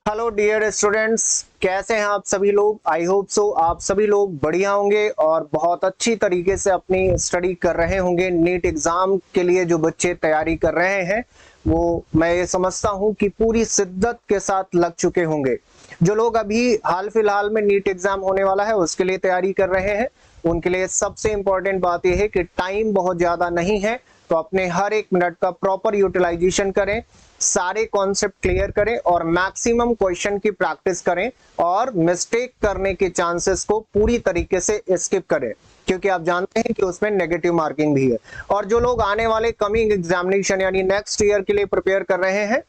Hello dear students, कैसे हैं आप सभी लोग। आई होप सो आप सभी लोग बढ़िया होंगे और बहुत अच्छी तरीके से अपनी स्टडी कर रहे होंगे। नीट एग्जाम के लिए जो बच्चे तैयारी कर रहे हैं वो मैं ये समझता हूं कि पूरी शिद्दत के साथ लग चुके होंगे। जो लोग अभी हाल फिलहाल में नीट एग्जाम होने वाला है उसके लिए तैयारी कर रहे हैं, उनके लिए सबसे इंपॉर्टेंट बात यह है कि टाइम बहुत ज्यादा नहीं है, तो अपने हर एक मिनट का प्रॉपर यूटिलाइजेशन करें, सारे कॉन्सेप्ट क्लियर करें और मैक्सिमम क्वेश्चन की प्रैक्टिस करें और मिस्टेक करने के चांसेस को पूरी तरीके से स्किप करें, क्योंकि आप जानते हैं कि उसमें नेगेटिव मार्किंग भी है। और जो लोग आने वाले कमिंग एग्जामिनेशन यानी नेक्स्ट ईयर के लिए प्रिपेयर कर रहे हैं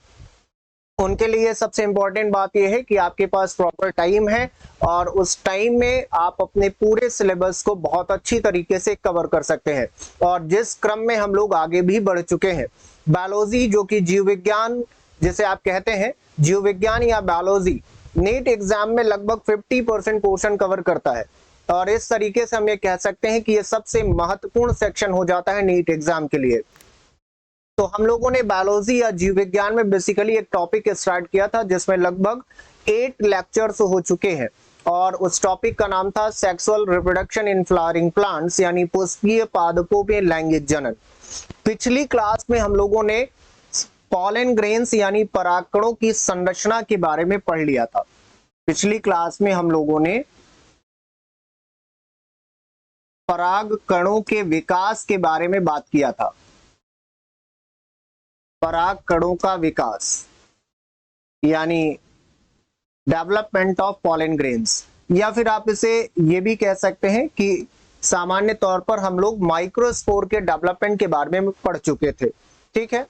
उनके लिए सबसे इंपॉर्टेंट बात यह है कि आपके पास प्रॉपर टाइम है और उस टाइम में आप अपने पूरे सिलेबस को बहुत अच्छी तरीके से कवर कर सकते हैं। और जिस क्रम में हम लोग आगे भी बढ़ चुके हैं, बायोलॉजी जो कि जीव विज्ञान जिसे आप कहते हैं, जीव विज्ञान या बायोलॉजी नीट एग्जाम में लगभग 50% पोर्शन कवर करता है। और इस तरीके से हम ये कह सकते हैं कि ये सबसे महत्वपूर्ण सेक्शन हो जाता है नीट एग्जाम के लिए। तो हम लोगों ने बायोलॉजी या जीव विज्ञान में बेसिकली एक टॉपिक स्टार्ट किया था जिसमें लगभग 8 लेक्चर्स हो चुके हैं और उस टॉपिक का नाम था sexual reproduction in flowering plants यानी पुष्पीय पादपों में लैंगिक जनन। पिछली क्लास में हम लोगों ने पॉलन ग्रेन्स यानी परागकणों की संरचना के बारे में पढ़ लिया था। पिछली क्लास में हम लोगों ने पराग कणों के विकास के बारे में बात किया था। पराग कणों का विकास यानी डेवलपमेंट ऑफ पॉलन ग्रेन्स, या फिर आप इसे ये भी कह सकते हैं कि सामान्य तौर पर हम लोग माइक्रोस्पोर के डेवलपमेंट के बारे में पढ़ चुके थे। ठीक है,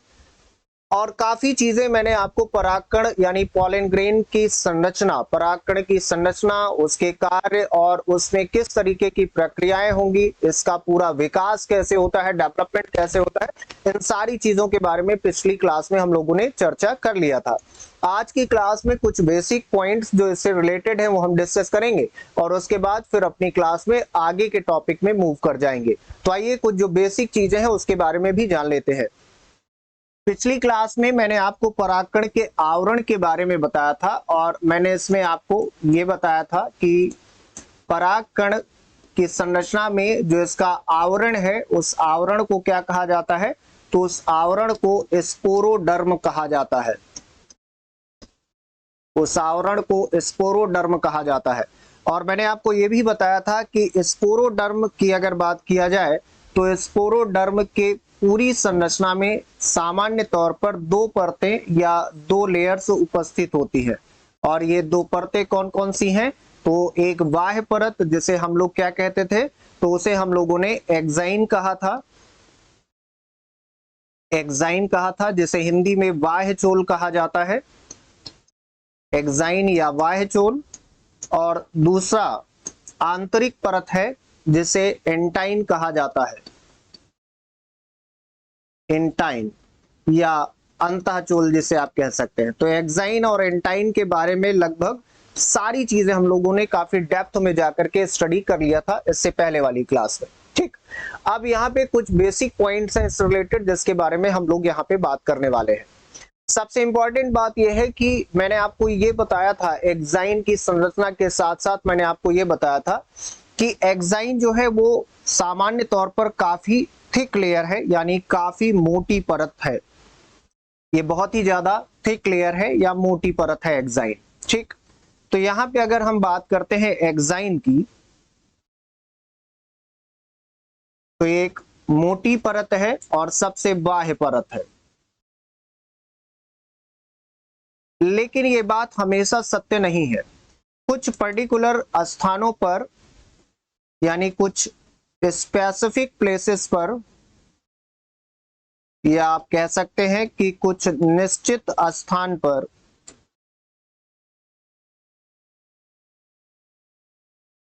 और काफी चीजें मैंने आपको परागकण यानी पॉलन ग्रेन की संरचना, परागकण की संरचना, उसके कार्य और उसमें किस तरीके की प्रक्रियाएं होंगी, इसका पूरा विकास कैसे होता है, डेवलपमेंट कैसे होता है, इन सारी चीजों के बारे में पिछली क्लास में हम लोगों ने चर्चा कर लिया था। आज की क्लास में कुछ बेसिक पॉइंट्स जो इससे रिलेटेड हैं वो हम डिस्कस करेंगे और उसके बाद फिर अपनी क्लास में आगे के टॉपिक में मूव कर जाएंगे। तो आइए कुछ जो बेसिक चीजें हैं उसके बारे में भी जान लेते हैं। पिछली क्लास में मैंने आपको परागकण के आवरण के बारे में बताया था और मैंने इसमें आपको ये बताया था कि परागकण की संरचना में जो इसका आवरण है उस आवरण को क्या कहा जाता है, तो उस आवरण को स्पोरोडर्म कहा जाता है। उस आवरण को स्पोरोडर्म कहा जाता है। और मैंने आपको यह भी बताया था कि स्पोरोडर्म की अगर बात किया जाए तो स्पोरोडर्म के पूरी संरचना में सामान्य तौर पर 2 परतें या 2 लेयर्स उपस्थित होती है। और ये 2 परतें कौन कौन सी हैं, तो एक बाह्य परत जिसे हम लोग क्या कहते थे, तो उसे हम लोगों ने एक्साइन कहा था। एक्साइन कहा था जिसे हिंदी में बाह्य चोल कहा जाता है, एक्साइन या बाह्य चोल। और दूसरा आंतरिक परत है जिसे एंटाइन कहा जाता है, एंटाइन या अंतःचोल जिसे आप कह सकते हैं। तो एक्साइन और एंटाइन के बारे में लगभग सारी चीजें हम लोगों ने काफी डेप्थ में जाकर के स्टडी कर लिया था इससे पहले वाली क्लास में। ठीक, अब यहाँ पे कुछ बेसिक पॉइंट्स हैं इससे रिलेटेड जिसके बारे में हम लोग यहाँ पे बात करने वाले हैं। सबसे इंपॉर्टेंट बात यह है कि मैंने आपको ये बताया था एक्साइन की संरचना के साथ साथ मैंने आपको ये बताया था कि एक्साइन जो है वो सामान्य तौर पर काफी थिक लेयर है यानी काफी मोटी परत है। ये बहुत ही ज्यादा थिक लेयर है या मोटी परत है एक्साइन। ठीक, तो यहां पे अगर हम बात करते हैं एक्साइन की तो एक मोटी परत है और सबसे बाह्य परत है। लेकिन ये बात हमेशा सत्य नहीं है। कुछ पर्टिकुलर स्थानों पर यानी कुछ स्पेसिफिक प्लेसेस पर, या आप कह सकते हैं कि कुछ निश्चित स्थान पर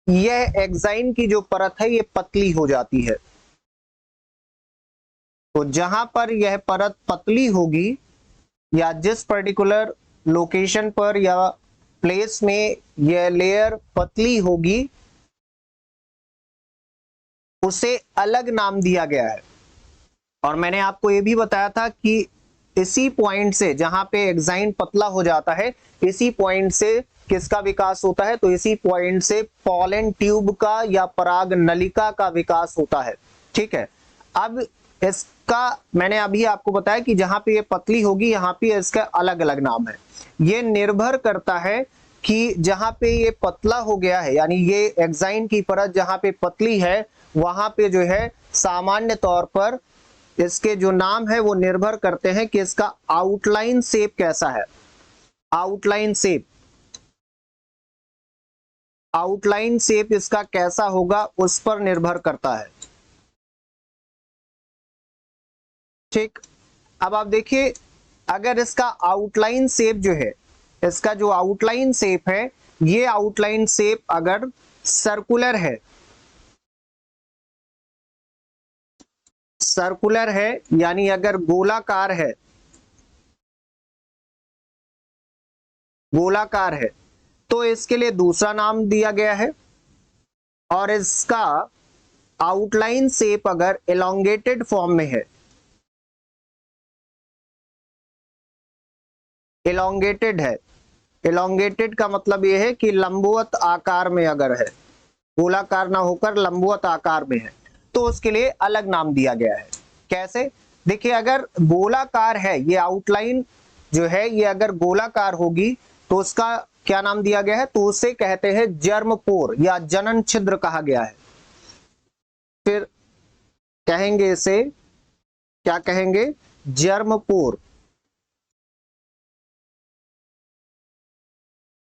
यह एक्साइन की जो परत है ये पतली हो जाती है। तो जहां पर यह परत पतली होगी या जिस पर्टिकुलर लोकेशन पर या प्लेस में यह लेयर पतली होगी उसे अलग नाम दिया गया है। और मैंने आपको यह भी बताया था कि इसी पॉइंट से जहां पे एक्साइन पतला हो जाता है, इसी पॉइंट से किसका विकास होता है? तो इसी पॉइंट से पॉलन ट्यूब का या पराग नलिका का विकास होता है। ठीक है, अब इसका मैंने अभी आपको बताया कि जहां पे ये पतली होगी यहां पे इसका अलग अलग नाम है। ये निर्भर करता है कि जहां पे ये पतला हो गया है, यानी ये एक्साइन की परत जहां पे पतली है, वहां पे जो है सामान्य तौर पर इसके जो नाम है वो निर्भर करते हैं कि इसका आउटलाइन शेप कैसा है। आउटलाइन शेप, आउटलाइन शेप इसका कैसा होगा उस पर निर्भर करता है। ठीक, अब आप देखिए, अगर इसका आउटलाइन शेप जो है, इसका जो आउटलाइन शेप है, ये आउटलाइन शेप अगर सर्कुलर है, सर्कुलर है यानी अगर गोलाकार है, गोलाकार है, तो इसके लिए दूसरा नाम दिया गया है। और इसका आउटलाइन शेप अगर एलोंगेटेड फॉर्म में है, एलोंगेटेड है, एलोंगेटेड का मतलब यह है कि लंबवत आकार में अगर है, गोलाकार ना होकर लंबवत आकार में है, तो उसके लिए अलग नाम दिया गया है। कैसे? देखिए, अगर गोलाकार है, ये आउटलाइन जो है ये अगर गोलाकार होगी तो उसका क्या नाम दिया गया है? तो उसे कहते हैं जर्मपोर या जनन छिद्र कहा गया है। फिर कहेंगे इसे, क्या कहेंगे? Germ pore,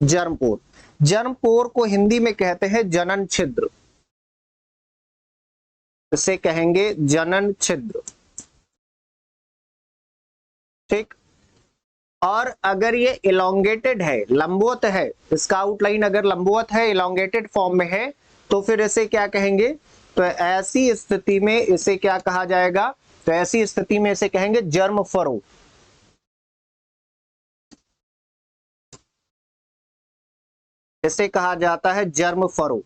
germ pore. जर्मपोर को हिंदी में कहते हैं जनन छिद्र, इसे कहेंगे जनन छिद्र। ठीक, और अगर ये इलोंगेटेड है, लंबवत है, इसका आउटलाइन अगर लंबवत है, इलोंगेटेड फॉर्म में है, तो फिर इसे क्या कहेंगे? तो ऐसी स्थिति में इसे क्या कहा जाएगा? तो ऐसी स्थिति में इसे कहेंगे जर्म फरो। इसे कहा जाता है जर्म फरो।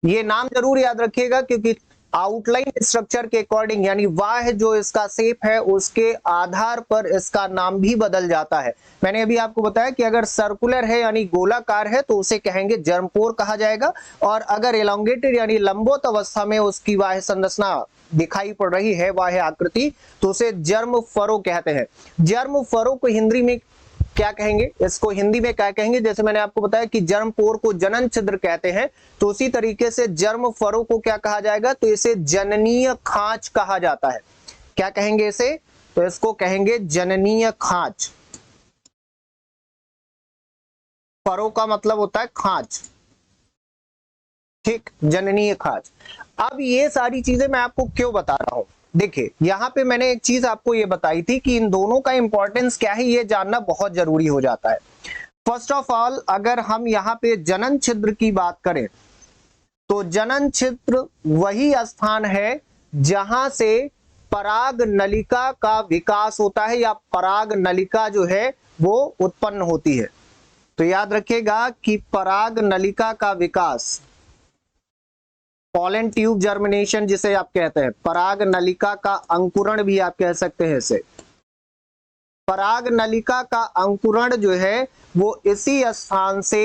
ये नाम जरूर याद रखिएगा, क्योंकि आउटलाइन स्ट्रक्चर के अकॉर्डिंग, यानी वाह जो इसका शेप है उसके आधार पर इसका नाम भी बदल जाता है। मैंने अभी आपको बताया कि अगर सर्कुलर है यानी गोलाकार है तो उसे कहेंगे जर्मपोर कहा जाएगा, और अगर एलोंगेटेड यानी लंबवत अवस्था में उसकी वाह संरचना दिखाई पड़ रही है, वाह आकृति, तो उसे जर्म फरो कहते हैं। जर्म फरो को हिंदी में क्या कहेंगे? इसको हिंदी में क्या कहेंगे? जैसे मैंने आपको बताया कि जर्मपोर को जनन छिद्र कहते हैं, तो उसी तरीके से जर्म फरो को क्या कहा जाएगा? तो इसे जननीय खांच कहा जाता है। क्या कहेंगे इसे? तो इसको कहेंगे जननीय खांच। फरो का मतलब होता है खांच। ठीक, जननीय खांच। अब ये सारी चीजें मैं आपको क्यों बता रहा हूं? देखिए, यहां पे मैंने एक चीज आपको ये बताई थी कि इन दोनों का इंपॉर्टेंस क्या है, ये जानना बहुत जरूरी हो जाता है। फर्स्ट ऑफ ऑल, अगर हम यहाँ पे जनन छिद्र की बात करें, तो जनन छिद्र वही स्थान है जहां से पराग नलिका का विकास होता है, या पराग नलिका जो है वो उत्पन्न होती है। तो याद रखिएगा कि पराग नलिका का विकास, पॉलन ट्यूब जर्मिनेशन जिसे आप कहते हैं, पराग नलिका का अंकुरण भी आप कह सकते हैं इसे। पराग नलिका का अंकुरण जो है वो इसी स्थान से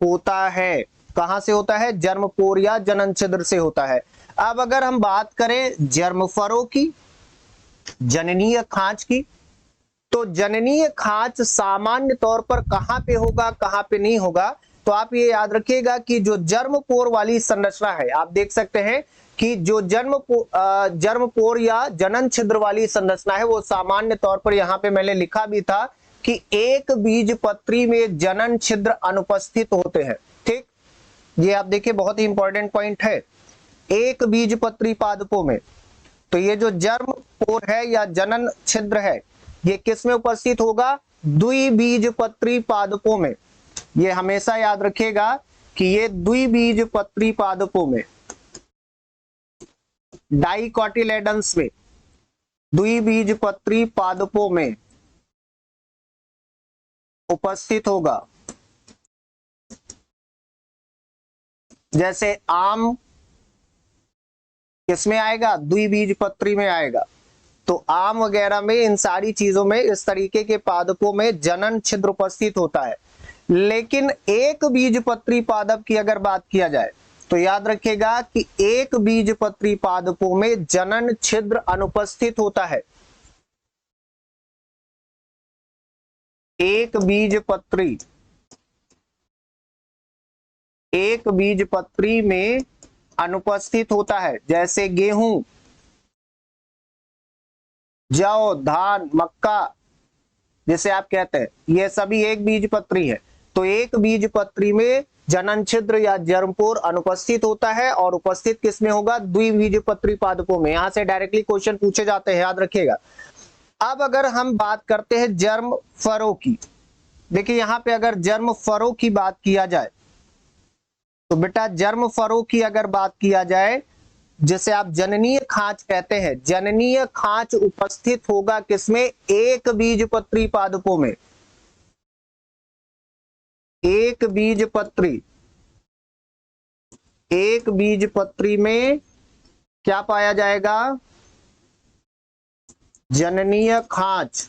होता है। कहां से होता है? जर्मपोर या जनन छिद्र से होता है। अब अगर हम बात करें जर्मफरो की, जननीय खांच की, तो जननीय खांच सामान्य तौर पर कहां पे होगा, कहां पे नहीं होगा? तो आप ये याद रखिएगा कि जो जर्मपोर वाली संरचना है, आप देख सकते हैं कि जो जर्मपोर या जनन छिद्र वाली संरचना है वो सामान्य तौर पर, यहां पे मैंने लिखा भी था कि एक बीजपत्री में जनन छिद्र अनुपस्थित होते हैं। ठीक, ये आप देखिए बहुत ही इंपॉर्टेंट पॉइंट है, एक बीजपत्री पादपों में। तो ये जो जर्मपोर है या जनन छिद्र है, ये किस में उपस्थित होगा? द्विबीजपत्री पादपों में। ये हमेशा याद रखिएगा कि ये द्विबीजपत्री पादपों में, डाइकोटिलेडन्स में, द्विबीजपत्री पादपों में उपस्थित होगा। जैसे आम किसमें आएगा? द्विबीजपत्री में आएगा। तो आम वगैरह में, इन सारी चीजों में इस तरीके के पादपों में जनन छिद्र उपस्थित होता है। लेकिन एक बीजपत्री पादप की अगर बात किया जाए तो याद रखिएगा कि एक बीजपत्री पादपों में जनन छिद्र अनुपस्थित होता है। एक बीजपत्री में अनुपस्थित होता है, जैसे गेहूं, जौ, धान, मक्का जिसे आप कहते हैं, ये सभी एक बीजपत्री है। तो एक बीजपत्री में जनन छिद्र या जर्मपोर अनुपस्थित होता है, और उपस्थित किसमें होगा? द्विबीजपत्री पादपों में। यहां से डायरेक्टली क्वेश्चन पूछे जाते हैं, याद रखिएगा। अब अगर हम बात करते हैं जर्म फरों की, देखिए यहां पे अगर जर्म फरों की बात किया जाए तो बेटा जर्म फरों की अगर बात किया जाए, जिसे आप जननीय खांच कहते हैं, जननीय खांच उपस्थित होगा किसमें? एक बीजपत्री पादपों में। एक बीजपत्री में क्या पाया जाएगा? जननीय खांच,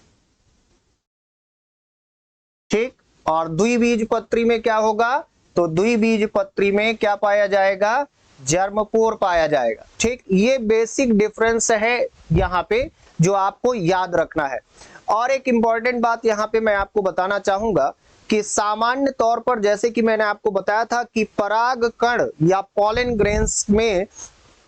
ठीक। और द्विबीजपत्री में क्या होगा? तो द्विबीजपत्री में क्या पाया जाएगा? जर्मपोर पाया जाएगा, ठीक। ये बेसिक डिफरेंस है यहां पे जो आपको याद रखना है। और एक इंपॉर्टेंट बात यहां पे मैं आपको बताना चाहूंगा कि सामान्य तौर पर, जैसे कि मैंने आपको बताया था कि पराग कण या पॉलन ग्रेन्स में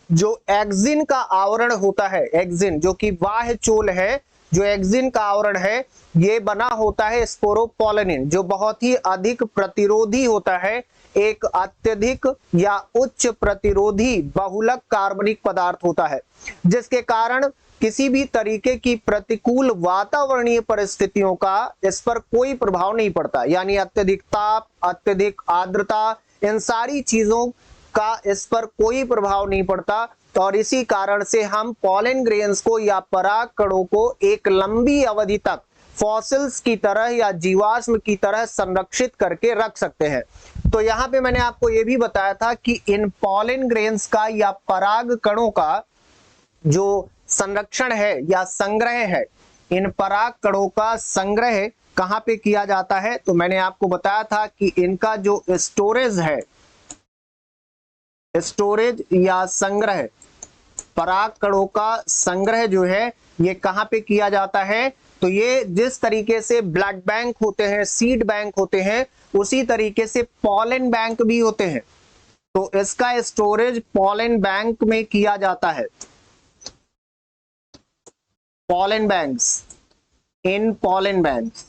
जो एक्सिन का आवरण होता है, एक्सिन जो कि बाह्य चोल है, जो एक्सिन का आवरण है, ये बना होता है स्पोरोपोलिन, जो बहुत ही अधिक प्रतिरोधी होता है, एक अत्यधिक या उच्च प्रतिरोधी बहुलक कार्बनिक पदार्थ होता है, जिसके कारण किसी भी तरीके की प्रतिकूल वातावरणीय परिस्थितियों का इस पर कोई प्रभाव नहीं पड़ता। यानी अत्यधिक ताप, अत्यधिक आर्द्रता, इन सारी चीजों का इस पर कोई प्रभाव नहीं पड़ता। और इसी कारण से हम पॉलन ग्रेन्स को या पराग कणों को एक लंबी अवधि तक फॉसिल्स की तरह या जीवाश्म की तरह संरक्षित करके रख सकते हैं। तो यहां पे मैंने आपको यह भी बताया था कि इन पॉलन ग्रेन्स का या पराग कणों का जो संरक्षण है या संग्रह है, इन पराग कणों का संग्रह कहां पे किया जाता है? तो मैंने आपको बताया था कि इनका जो स्टोरेज है, स्टोरेज या संग्रह, पराग कणों का संग्रह जो है ये कहां पे किया जाता है? तो ये जिस तरीके से ब्लड बैंक होते हैं, सीड बैंक होते हैं, उसी तरीके से पॉलन बैंक भी होते हैं। तो इसका स्टोरेज पॉलन बैंक में किया जाता है। पॉलन बैंक्स, इन पॉलन बैंक्स,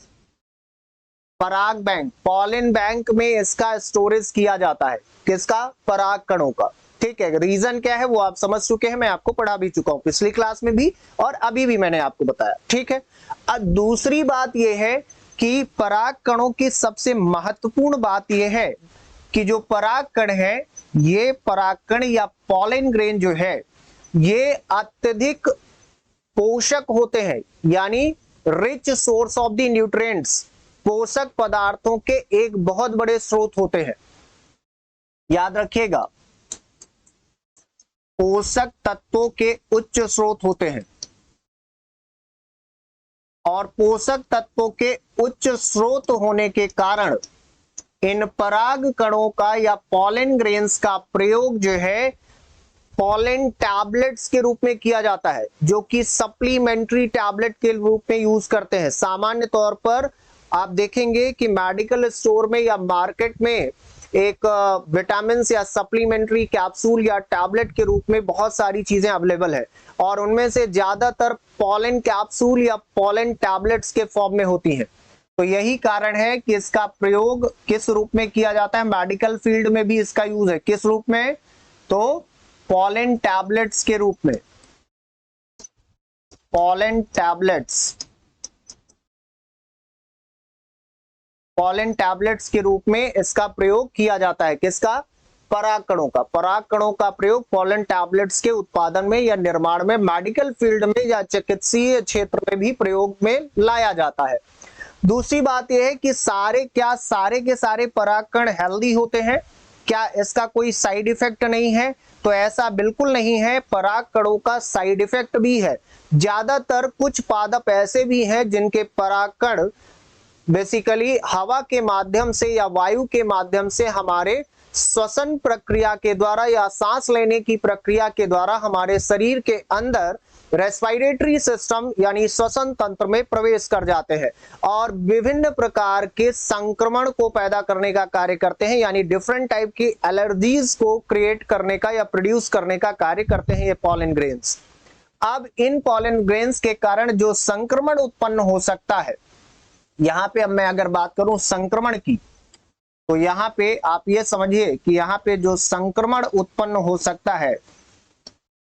पराग बैंक, पॉलन बैंक में इसका स्टोरेज किया जाता है। किसका? पराग कणों का, ठीक है। रीजन क्या है वो आप समझ चुके हैं, मैं आपको पढ़ा भी चुका हूं पिछली क्लास में भी और अभी भी मैंने आपको बताया, ठीक है। अब दूसरी बात यह है कि पराग कणों की सबसे महत्वपूर्ण बात यह है कि जो पराग कण है, ये पराग कण या पॉलन ग्रेन जो है, ये अत्यधिक पोषक होते हैं, यानी rich source of the nutrients, पोषक पदार्थों के एक बहुत बड़े स्रोत होते हैं। याद रखिएगा, पोषक तत्वों के उच्च स्रोत होते हैं। और पोषक तत्वों के उच्च स्रोत होने के कारण इन पराग कणों का या पॉलन ग्रेन्स का प्रयोग जो है पॉलन टैबलेट्स के रूप में किया जाता है, जो कि सप्लीमेंट्री टैबलेट के रूप में यूज करते हैं। सामान्य तौर पर आप देखेंगे कि मेडिकल स्टोर में या मार्केट में एक विटामिन या सप्लीमेंट्री कैप्सूल या टैबलेट के रूप में बहुत सारी चीजें अवेलेबल है, और उनमें से ज्यादातर पॉलन कैप्सूल या पॉलन टैबलेट्स के फॉर्म में होती हैं। तो यही कारण है कि इसका प्रयोग किस रूप में किया जाता है? मेडिकल फील्ड में भी इसका यूज है। किस रूप में? तो पॉलन टैबलेट्स के रूप में, पॉलन टैबलेट्स, पॉलन टैबलेट्स के रूप में इसका प्रयोग किया जाता है। किसका? पराग कणों का। पराग कणों का प्रयोग पॉलन टैबलेट्स के उत्पादन में या निर्माण में, मेडिकल फील्ड में या चिकित्सीय क्षेत्र में भी प्रयोग में लाया जाता है। दूसरी बात यह है कि सारे के सारे पराग कण हेल्दी होते हैं क्या? इसका कोई साइड इफेक्ट नहीं है। तो ऐसा बिल्कुल नहीं है, परागकणों का साइड इफेक्ट भी है। ज्यादातर कुछ पादप ऐसे भी हैं जिनके परागकण बेसिकली हवा के माध्यम से या वायु के माध्यम से हमारे श्वसन प्रक्रिया के द्वारा या सांस लेने की प्रक्रिया के द्वारा हमारे शरीर के अंदर रेस्पिरेटरी सिस्टम यानी श्वसन तंत्र में प्रवेश कर जाते हैं और विभिन्न प्रकार के संक्रमण को पैदा करने का कार्य करते हैं, यानी डिफरेंट टाइप की एलर्जीज को क्रिएट करने का या प्रोड्यूस करने का कार्य करते हैं ये पॉलन ग्रेन्स। अब इन पॉलन ग्रेन्स के कारण जो संक्रमण उत्पन्न हो सकता है, यहां पे अब मैं अगर बात करूं संक्रमण की, तो यहां पे आप ये समझिए कि यहां पे जो संक्रमण उत्पन्न हो सकता है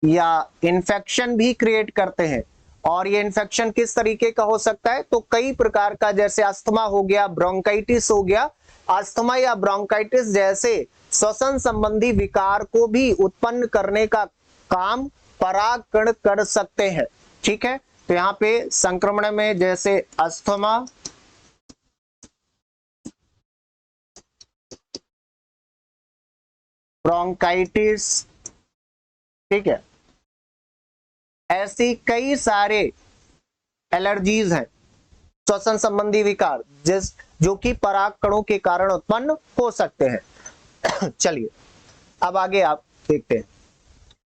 या इन्फेक्शन भी क्रिएट करते हैं। और ये इन्फेक्शन किस तरीके का हो सकता है, तो कई प्रकार का, जैसे अस्थमा हो गया, ब्रोंकाइटिस हो गया। अस्थमा या ब्रोंकाइटिस जैसे श्वसन संबंधी विकार को भी उत्पन्न करने का काम परागकण कर सकते हैं। ठीक है, तो यहां पे संक्रमण में जैसे अस्थमा, ब्रोंकाइटिस, ठीक है, ऐसी कई सारे एलर्जीज हैं, श्वसन संबंधी विकार जो कि परागकणों के कारण उत्पन्न हो सकते हैं। चलिए अब आगे आप देखते हैं।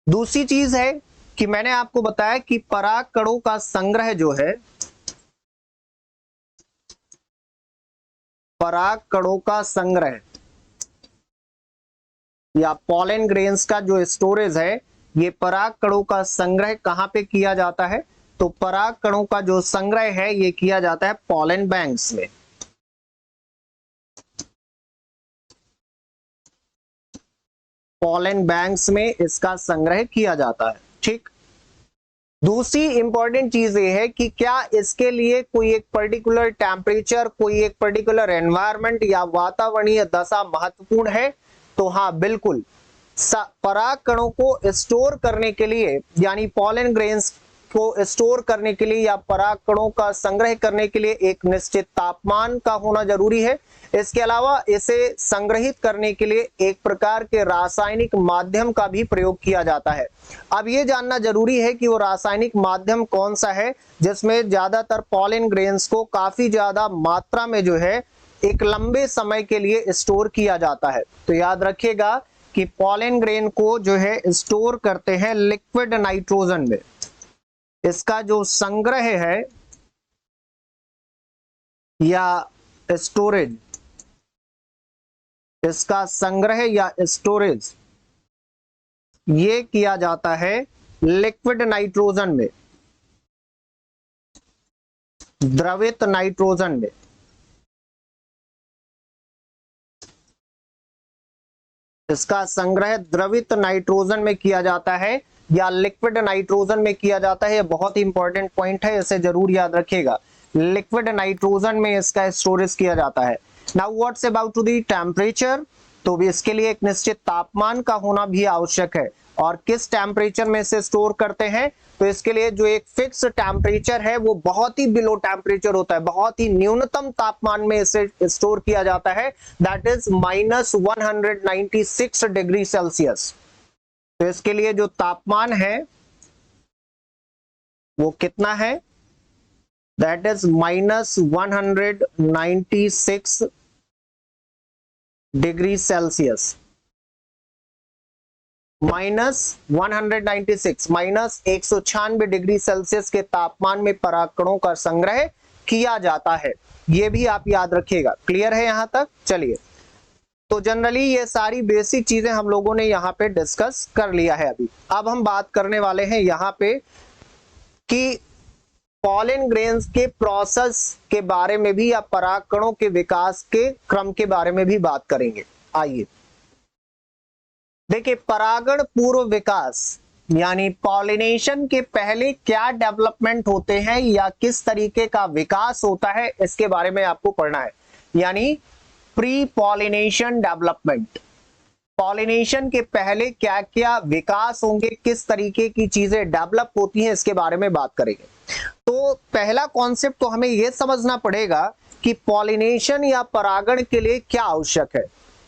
दूसरी चीज है कि मैंने आपको बताया कि परागकणों का संग्रह जो है, परागकणों का संग्रह या पॉलन ग्रेन्स का जो स्टोरेज है, ये परागकणों का संग्रह कहां पे किया जाता है, तो परागकणों का जो संग्रह है ये किया जाता है पॉलन बैंक्स में। पॉलन बैंक्स में इसका संग्रह किया जाता है। ठीक, दूसरी इंपॉर्टेंट चीज ये है कि क्या इसके लिए कोई एक पर्टिकुलर टेम्परेचर, कोई एक पर्टिकुलर एनवायरनमेंट या वातावरणीय दशा महत्वपूर्ण है, तो हाँ बिल्कुल। परागकणों को स्टोर करने के लिए यानी पॉलन ग्रेन्स को स्टोर करने के लिए या परागकणों का संग्रह करने के लिए एक निश्चित तापमान का होना जरूरी है। इसके अलावा इसे संग्रहित करने के लिए एक प्रकार के रासायनिक माध्यम का भी प्रयोग किया जाता है। अब ये जानना जरूरी है कि वो रासायनिक माध्यम कौन सा है जिसमें ज्यादातर पॉलन ग्रेन्स को काफी ज्यादा मात्रा में जो है एक लंबे समय के लिए स्टोर किया जाता है। तो याद रखिएगा कि पॉलन ग्रेन को जो है स्टोर करते हैं लिक्विड नाइट्रोजन में। इसका जो संग्रह है या स्टोरेज, इसका संग्रह या स्टोरेज ये किया जाता है लिक्विड नाइट्रोजन में, द्रवित नाइट्रोजन में। इसका संग्रह द्रवित नाइट्रोजन में किया जाता है या लिक्विड नाइट्रोजन में किया जाता है। यह बहुत ही इंपॉर्टेंट पॉइंट है, इसे जरूर याद रखिएगा। लिक्विड नाइट्रोजन में इसका स्टोरेज किया जाता है। Now what's about to the temperature, तो भी इसके लिए एक निश्चित तापमान का होना भी आवश्यक है। और किस टेम्परेचर में इसे स्टोर करते हैं, तो इसके लिए जो एक फिक्स टेम्परेचर है वो बहुत ही बिलो टेम्परेचर होता है, बहुत ही न्यूनतम तापमान में इसे स्टोर किया जाता है, दैट इज -196 डिग्री सेल्सियस। तो इसके लिए जो तापमान है वो कितना है, that is -196 degree Celsius. -196 degree Celsius के तापमान में परागकणों का संग्रह किया जाता है। यह भी आप याद रखिएगा। क्लियर है यहां तक? चलिए, तो जनरली ये सारी बेसिक चीजें हम लोगों ने यहाँ पे डिस्कस कर लिया है। अब हम बात करने वाले हैं यहाँ पे कि पॉलन ग्रेन्स के प्रोसेस के बारे में भी या परागकणों के विकास के क्रम के बारे में भी बात करेंगे। आइए देखिए, परागण पूर्व विकास यानी पॉलिनेशन के पहले क्या डेवलपमेंट होते हैं या किस तरीके का विकास होता है, इसके बारे में आपको पढ़ना है। यानी प्री पॉलिनेशन डेवलपमेंट, पॉलिनेशन के पहले क्या क्या विकास होंगे, किस तरीके की चीजें डेवलप होती हैं, इसके बारे में बात करेंगे। तो पहला कॉन्सेप्ट तो हमें यह समझना पड़ेगा कि पॉलिनेशन या परागण के लिए क्या आवश्यक है।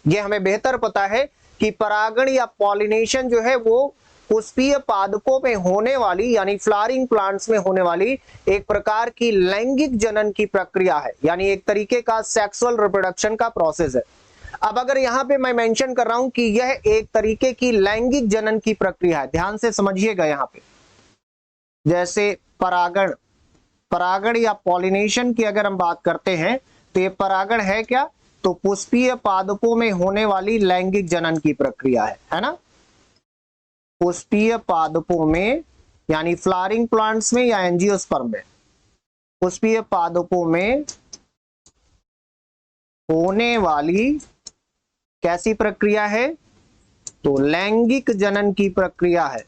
यह हमें बेहतर पता है कि परागण या पॉलिनेशन जो है वो पुष्पीय पादपों में होने वाली यानी फ्लावरिंग प्लांट्स में होने वाली एक प्रकार की लैंगिक जनन की प्रक्रिया है, यानी एक तरीके का सेक्सुअल रिप्रोडक्शन का प्रोसेस है। अब अगर यहां पे मैं मेंशन कर रहा हूं कि यह एक तरीके की लैंगिक जनन की प्रक्रिया है, ध्यान से समझिएगा यहां पे। जैसे परागण या पॉलिनेशन की अगर हम बात करते हैं तो ये परागण है क्या, तो पुष्पीय पादपों में होने वाली लैंगिक जनन की प्रक्रिया है ना। पुष्पीय पादपों में यानी फ्लावरिंग प्लांट्स में या एंजियोस्पर्म में, पुष्पीय पादपों में होने वाली कैसी प्रक्रिया है, तो लैंगिक जनन की प्रक्रिया है,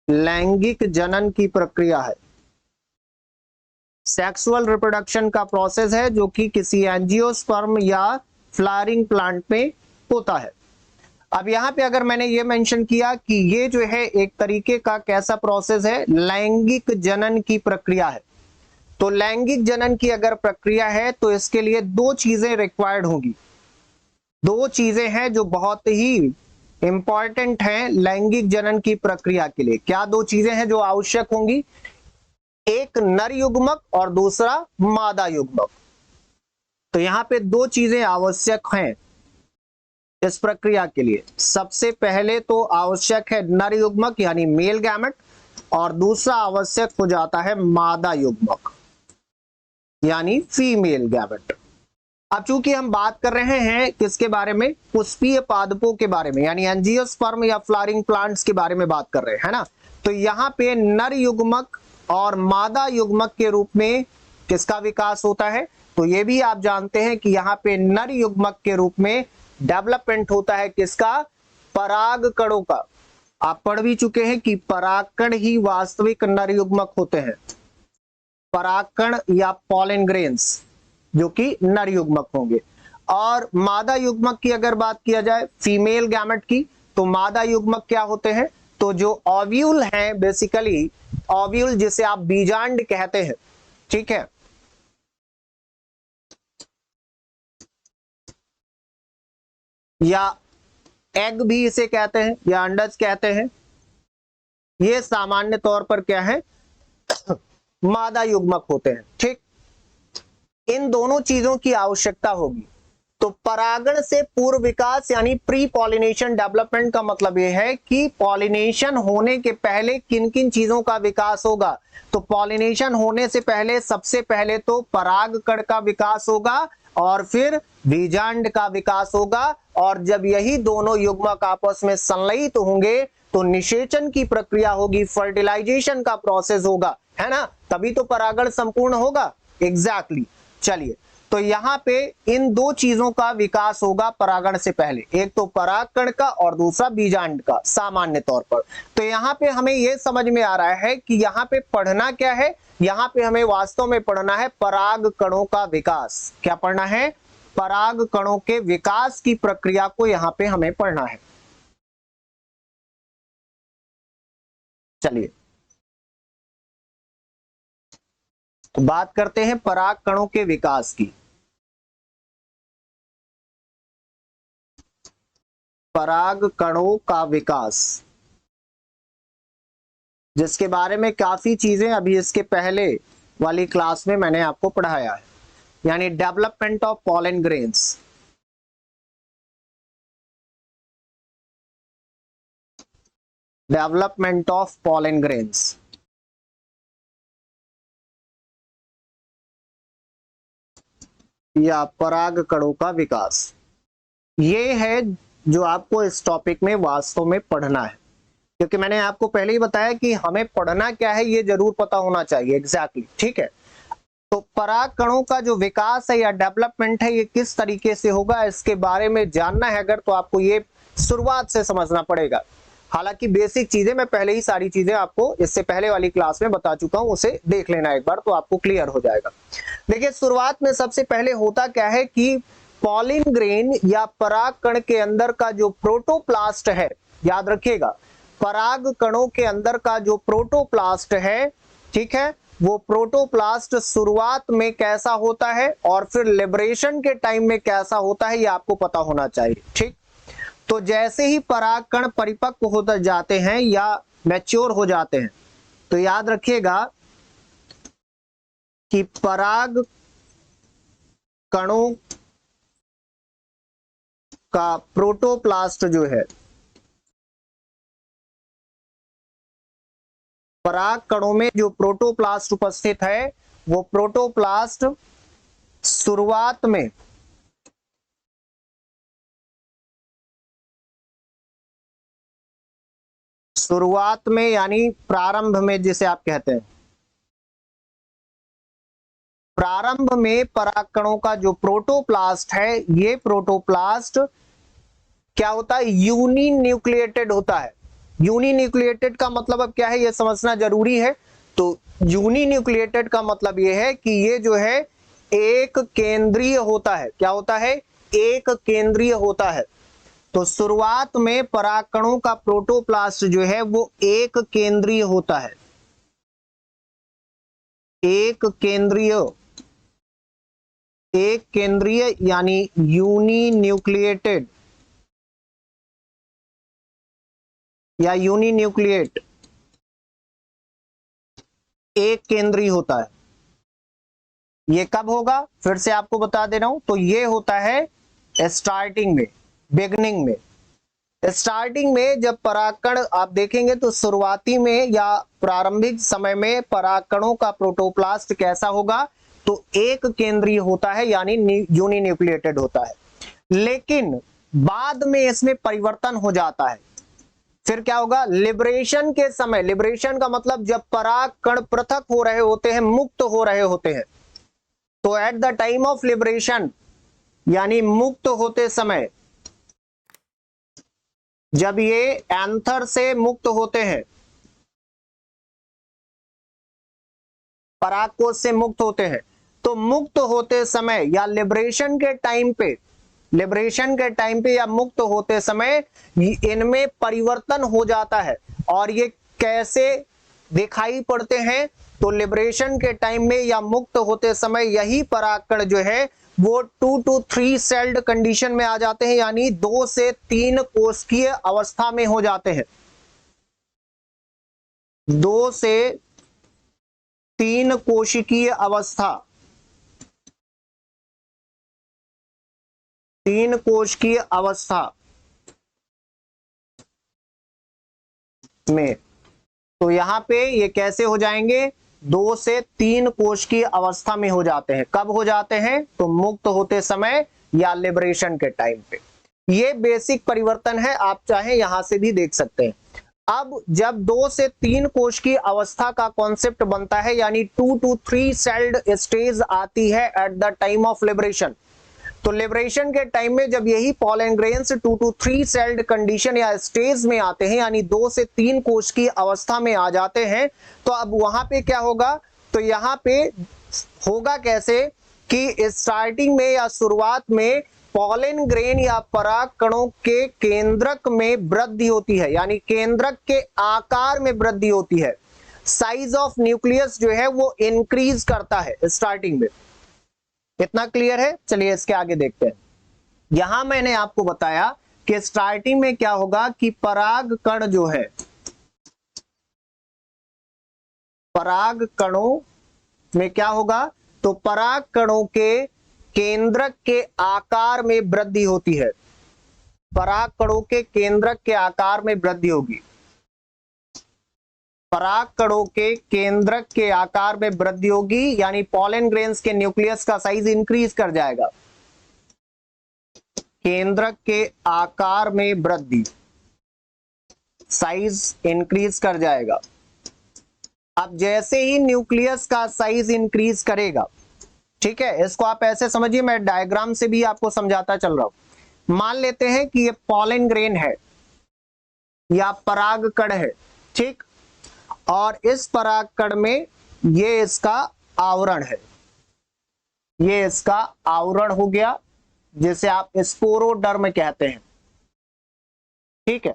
लैंगिक जनन की प्रक्रिया है। सेक्सुअल रिप्रोडक्शन का प्रोसेस है जो कि किसी एंजियोस्पर्म या फ्लावरिंग प्लांट में होता है। अब यहां पे अगर मैंने ये मेंशन किया कि ये जो है एक तरीके का कैसा प्रोसेस है, लैंगिक जनन की प्रक्रिया है, तो लैंगिक जनन की अगर प्रक्रिया है तो इसके लिए दो चीजें रिक्वायर्ड होंगी। दो चीजें हैं जो बहुत ही इंपॉर्टेंट हैं लैंगिक जनन की प्रक्रिया के लिए। क्या दो चीजें हैं जो आवश्यक होंगी, एक नर युग्मक और दूसरा मादा युग्मक। तो यहां पे दो चीजें आवश्यक हैं इस प्रक्रिया के लिए। सबसे पहले तो आवश्यक है नर युग्मक यानी मेल गैमेट, और दूसरा आवश्यक हो जाता है मादा युग्मक यानी फीमेल गैमेट। अब चूंकि हम बात कर रहे हैं किसके बारे में, पुष्पीय पादपों के बारे में, यानी एंजियोस्पर्म या फ्लावरिंग प्लांट्स के बारे में बात कर रहे हैं ना, तो यहां पे नर युग्मक और मादा युग्मक के रूप में किसका विकास होता है, तो ये भी आप जानते हैं कि यहाँ पे नर युग्मक के रूप में डेवलपमेंट होता है किसका, पराग कणों का। आप पढ़ भी चुके हैं कि परागकण ही वास्तविक नर युग्मक होते हैं, परागकण या पॉलन ग्रेन्स जो कि नर युग्मक होंगे। और मादा युग्मक की अगर बात किया जाए, फीमेल गैमेट की, तो मादा युग्मक क्या होते हैं, तो जो ओव्यूल हैं, बेसिकली ओव्यूल जिसे आप बीजांड कहते हैं, ठीक है, या एग भी इसे कहते हैं या अंडज कहते हैं, ये सामान्य तौर पर क्या है, मादा युग्मक होते हैं। ठीक, इन दोनों चीजों की आवश्यकता होगी। तो परागण से पूर्व विकास यानी प्री पॉलिनेशन डेवलपमेंट का मतलब यह है कि पॉलिनेशन होने के पहले किन किन चीजों का विकास होगा। तो पॉलिनेशन होने से पहले सबसे पहले तो परागकण का विकास होगा और फिर बीजांड का विकास होगा, और जब यही दोनों युग्मक आपस में संलयित होंगे तो निषेचन की प्रक्रिया होगी, फर्टिलाइजेशन का प्रोसेस होगा, है ना, तभी तो परागण संपूर्ण होगा। एग्जैक्टली। चलिए, तो यहां पे इन दो चीजों का विकास होगा परागण से पहले, एक तो परागकण का और दूसरा बीजांड का सामान्य तौर पर। तो यहां पे हमें यह समझ में आ रहा है कि यहां पे पढ़ना क्या है, यहां पे हमें वास्तव में पढ़ना है पराग कणों का विकास। क्या पढ़ना है, पराग कणों के विकास की प्रक्रिया को यहां पे हमें पढ़ना है। चलिए, तो बात करते हैं पराग कणों के विकास की। पराग कणों का विकास, जिसके बारे में काफी चीजें अभी इसके पहले वाली क्लास में मैंने आपको पढ़ाया है, यानी development of pollen grains. Development of pollen grains, या पराग कणों का विकास, ये है जो आपको इस टॉपिक में वास्तव में पढ़ना है। क्योंकि मैंने आपको पहले ही बताया कि हमें पढ़ना क्या है ये जरूर पता होना चाहिए। एग्जैक्टली, ठीक है। तो पराग कणों का जो विकास है या डेवलपमेंट है ये किस तरीके से होगा, इसके बारे में जानना है अगर, तो आपको ये शुरुआत से समझना पड़ेगा। हालांकि बेसिक चीजें मैं पहले ही सारी चीजें आपको इससे पहले वाली क्लास में बता चुका हूं, उसे देख लेना एक बार तो आपको क्लियर हो जाएगा। देखिए, शुरुआत में सबसे पहले होता क्या है कि पॉलिन ग्रेन या पराग कण के अंदर का जो प्रोटोप्लास्ट है, याद रखिएगा, पराग कणों के अंदर का जो प्रोटोप्लास्ट है, ठीक है, वो प्रोटोप्लास्ट शुरुआत में कैसा होता है और फिर लिबरेशन के टाइम में कैसा होता है, ये आपको पता होना चाहिए। ठीक, तो जैसे ही परागकण परिपक्व होते जाते हैं या मैच्योर हो जाते हैं, तो याद रखिएगा कि पराग कणों का प्रोटोप्लास्ट जो है, पराग कणों में जो प्रोटोप्लास्ट उपस्थित है, वो प्रोटोप्लास्ट शुरुआत में यानी प्रारंभ में, जिसे आप कहते हैं प्रारंभ में परागकणों का जो प्रोटोप्लास्ट है, ये प्रोटोप्लास्ट क्या होता है, यूनिन्यूक्लिएटेड होता है। यूनिन्यूक्लिएटेड का मतलब अब क्या है, यह समझना जरूरी है। तो यूनिन्यूक्लिएटेड का मतलब यह है कि ये जो है एक केंद्रीय होता है। क्या होता है, एक केंद्रीय होता है। तो शुरुआत में परागकणों का प्रोटोप्लास्ट जो है वो एक केंद्रीय होता है, एक केंद्रीय यानी यूनिन्यूक्लिएटेड या यूनिन्यूक्लिएट, एक केंद्रीय होता है। ये कब होगा, फिर से आपको बता दे रहा हूं, तो ये होता है स्टार्टिंग में, बिगनिंग में। स्टार्टिंग में जब परागकण आप देखेंगे तो शुरुआती में या प्रारंभिक समय में परागकणों का प्रोटोप्लास्ट कैसा होगा, तो एक केंद्रीय होता है यानी यूनिन्यूक्लिएटेड होता है। लेकिन बाद में इसमें परिवर्तन हो जाता है। फिर क्या होगा, लिबरेशन के समय, लिबरेशन का मतलब जब परागकण पृथक हो रहे होते हैं, मुक्त हो रहे होते हैं, तो at the time of liberation यानी मुक्त होते समय, जब ये एंथर से मुक्त होते हैं, परागकोश से मुक्त होते हैं, तो मुक्त होते समय या लिबरेशन के टाइम पे या मुक्त होते समय इनमें परिवर्तन हो जाता है। और ये कैसे दिखाई पड़ते हैं, तो लिबरेशन के टाइम में या मुक्त होते समय यही परागकण जो है वो 2 to 3 सेल्ड कंडीशन में आ जाते हैं, यानी 2 से 3 कोशिकीय अवस्था में हो जाते हैं। 2 से 3 कोशिकीय अवस्था, 3 कोशिकीय अवस्था में। तो यहां पे ये कैसे हो जाएंगे, 2 से 3 कोशिकीय अवस्था में हो जाते हैं। कब हो जाते हैं, तो मुक्त होते समय या लिबरेशन के टाइम पे। ये बेसिक परिवर्तन है, आप चाहें यहां से भी देख सकते हैं। अब जब 2 से 3 कोशिकीय अवस्था का कॉन्सेप्ट बनता है, यानी 2 to 3 सेल्ड स्टेज आती है at the time of liberation, तो लिबरेशन के टाइम में जब यही pollen grains 2 to 3 sailed condition या स्टेज में आते हैं, यानी 2 से 3 कोश की अवस्था में आ जाते हैं, तो अब वहां पे क्या होगा, तो यहां पे होगा कैसे कि स्टार्टिंग में या शुरुआत में पॉलन ग्रेन या पराग कणों के केंद्रक में वृद्धि होती है, यानी केंद्रक के आकार में वृद्धि होती है। साइज ऑफ न्यूक्लियस जो है वो इंक्रीज करता है स्टार्टिंग में। इतना क्लियर है? चलिए इसके आगे देखते हैं। यहां मैंने आपको बताया कि स्टार्टिंग में क्या होगा कि पराग कण जो है, पराग कणों में क्या होगा, तो पराग कणों के केंद्रक के आकार में वृद्धि होती है। पराग कणों के केंद्रक के आकार में वृद्धि होगी। पराग कणों के केंद्रक के आकार में वृद्धि होगी, यानी पॉलन ग्रेन्स के न्यूक्लियस का साइज इंक्रीज कर जाएगा। केंद्रक के आकार में वृद्धि, साइज इंक्रीज कर जाएगा। अब जैसे ही न्यूक्लियस का साइज इंक्रीज करेगा, ठीक है, इसको आप ऐसे समझिए, मैं डायग्राम से भी आपको समझाता चल रहा हूं। मान लेते हैं कि ये पॉलन ग्रेन है या पराग कण है, ठीक, और इस पराग कण में ये इसका आवरण है, ये इसका आवरण हो गया, जिसे आप स्पोरोडर्म कहते हैं, ठीक है।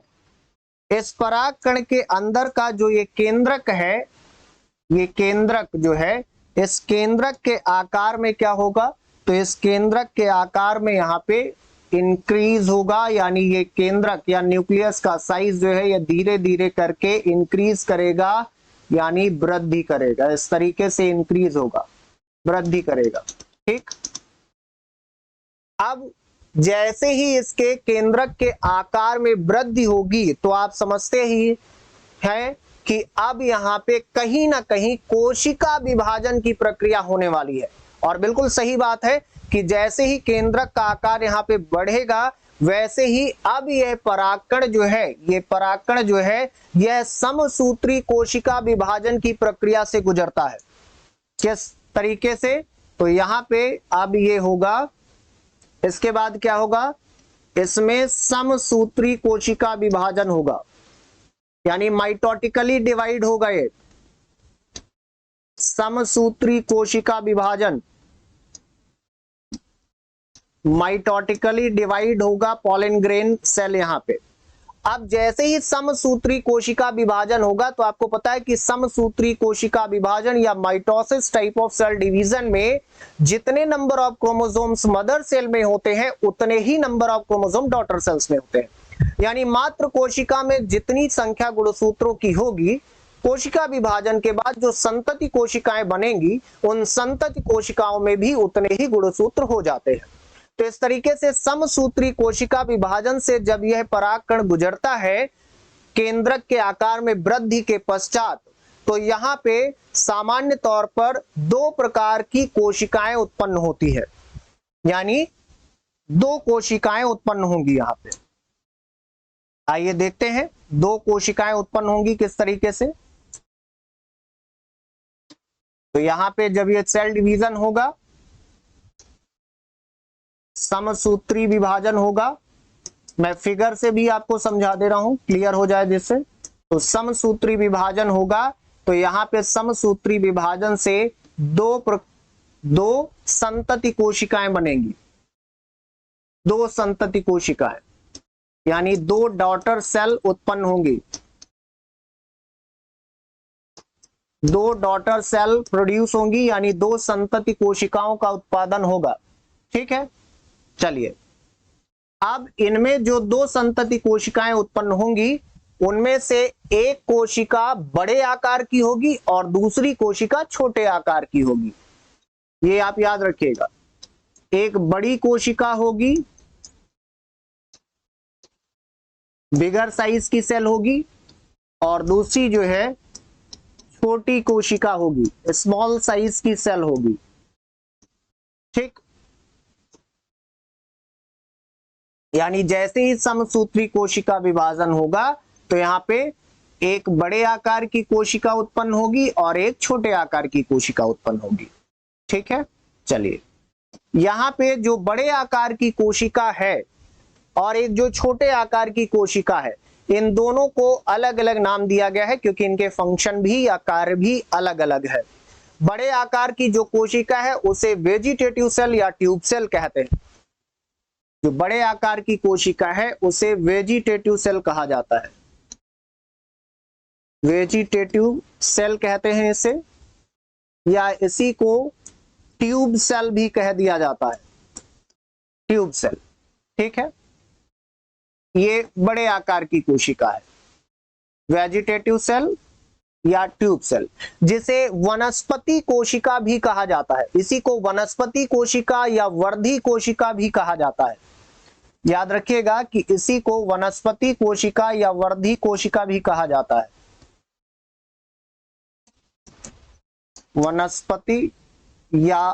इस पराग कण के अंदर का जो ये केंद्रक है, ये केंद्रक जो है, इस केंद्रक के आकार में क्या होगा, तो इस केंद्रक के आकार में यहां पे इंक्रीज होगा, यानी ये केंद्रक या न्यूक्लियस का साइज जो है ये धीरे धीरे करके इंक्रीज करेगा, यानी वृद्धि करेगा। इस तरीके से इंक्रीज होगा, वृद्धि करेगा। ठीक, अब जैसे ही इसके केंद्रक के आकार में वृद्धि होगी तो आप समझते ही हैं कि अब यहां पे कहीं ना कहीं कोशिका विभाजन की प्रक्रिया होने वाली है। और बिल्कुल सही बात है कि जैसे ही केंद्रक का आकार यहां पे बढ़ेगा वैसे ही अब यह परागकण जो है, ये परागकण जो है यह समसूत्री कोशिका विभाजन की प्रक्रिया से गुजरता है। किस तरीके से? तो यहां पे अब ये होगा, इसके बाद क्या होगा, इसमें समसूत्री कोशिका विभाजन होगा, यानी माइटोटिकली डिवाइड होगा। ये समसूत्री कोशिका विभाजन, माइटोटिकली डिवाइड होगा पॉलन ग्रेन सेल यहां पे। अब जैसे ही समसूत्री कोशिका विभाजन होगा तो आपको पता है कि समसूत्री कोशिका विभाजन या mitosis type of cell division में जितने number of chromosomes mother cell में होते हैं उतने ही number of chromosome daughter cells में होते हैं। यानी मात्र कोशिका में जितनी संख्या गुणसूत्रों की होगी, कोशिका विभाजन के बाद जो संतति कोशिकाएं बनेंगी उन संतति कोशिकाओं में भी उतने ही गुणसूत्र हो जाते हैं। तो इस तरीके से समसूत्री कोशिका विभाजन से जब यह परागकण गुजरता है केंद्रक के आकार में वृद्धि के पश्चात, तो यहां पे सामान्य तौर पर दो प्रकार की कोशिकाएं उत्पन्न होती है, यानी दो कोशिकाएं उत्पन्न होंगी यहां पे। आइए देखते हैं दो कोशिकाएं उत्पन्न होंगी किस तरीके से। तो यहां पे जब ये सेल डिवीजन होगा, समसूत्री विभाजन होगा, मैं फिगर से भी आपको समझा दे रहा हूं क्लियर हो जाए जिससे। तो समसूत्री विभाजन होगा तो यहां पे समसूत्री विभाजन से दो संतति कोशिकाएं बनेंगी, दो संतति कोशिकाएं, यानी दो डॉटर सेल उत्पन्न होंगी, दो डॉटर सेल प्रोड्यूस होंगी, यानी दो संतति कोशिकाओं का उत्पादन होगा। ठीक है, चलिए अब इनमें जो दो संतति कोशिकाएं उत्पन्न होंगी उनमें से एक कोशिका बड़े आकार की होगी और दूसरी कोशिका छोटे आकार की होगी। ये आप याद रखिएगा, एक बड़ी कोशिका होगी, बिगर साइज की सेल होगी, और दूसरी जो है छोटी कोशिका होगी, स्मॉल साइज की सेल होगी। ठीक, यानी जैसे ही समसूत्री कोशिका विभाजन होगा तो यहां पे एक बड़े आकार की कोशिका उत्पन्न होगी और एक छोटे आकार की कोशिका उत्पन्न होगी। ठीक है, चलिए यहां पे जो बड़े आकार की कोशिका है और एक जो छोटे आकार की कोशिका है, इन दोनों को अलग अलग नाम दिया गया है क्योंकि इनके फंक्शन भी या कार्य भी अलग अलग है। बड़े आकार की जो कोशिका है उसे वेजिटेटिव सेल या ट्यूब सेल कहते हैं। जो बड़े आकार की कोशिका है उसे वेजिटेटिव सेल कहा जाता है, वेजिटेटिव सेल कहते हैं इसे, या इसी को ट्यूब सेल भी कह दिया जाता है, ट्यूब सेल। ठीक है, ये बड़े आकार की कोशिका है, वेजिटेटिव सेल या ट्यूब सेल, जिसे वनस्पति कोशिका भी कहा जाता है। इसी को वनस्पति कोशिका या वर्धी कोशिका भी कहा जाता है। याद रखिएगा कि इसी को वनस्पति कोशिका या वर्धी कोशिका भी कहा जाता है। वनस्पति या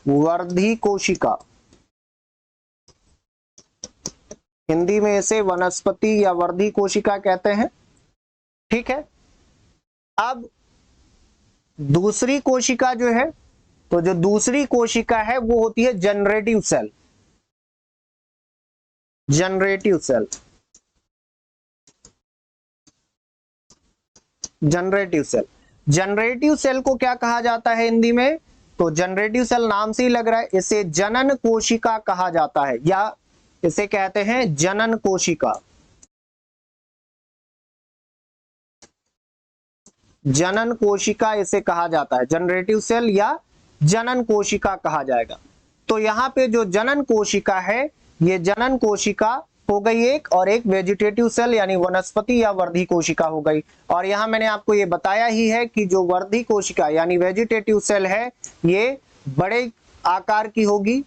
वर्धी कोशिका, हिंदी में इसे वनस्पति या वर्धी कोशिका कहते हैं। ठीक है, अब दूसरी कोशिका जो है, तो जो दूसरी कोशिका है वो होती है generative cell, generative cell, generative cell. Generative cell को क्या कहा जाता है हिंदी में? तो जनरेटिव सेल नाम से ही लग रहा है, इसे जनन कोशिका कहा जाता है या इसे कहते हैं जनन कोशिका। जनन कोशिका इसे कहा जाता है, जनरेटिव सेल या जनन कोशिका कहा जाएगा। तो यहां पे जो जनन कोशिका है ये जनन कोशिका हो गई एक, और एक वेजिटेटिव सेल यानी वनस्पति या वर्धी कोशिका हो गई। और यहां मैंने आपको ये बताया ही है कि जो वर्धी कोशिका यानी वेजिटेटिव सेल है ये बड़े आकार की होगी,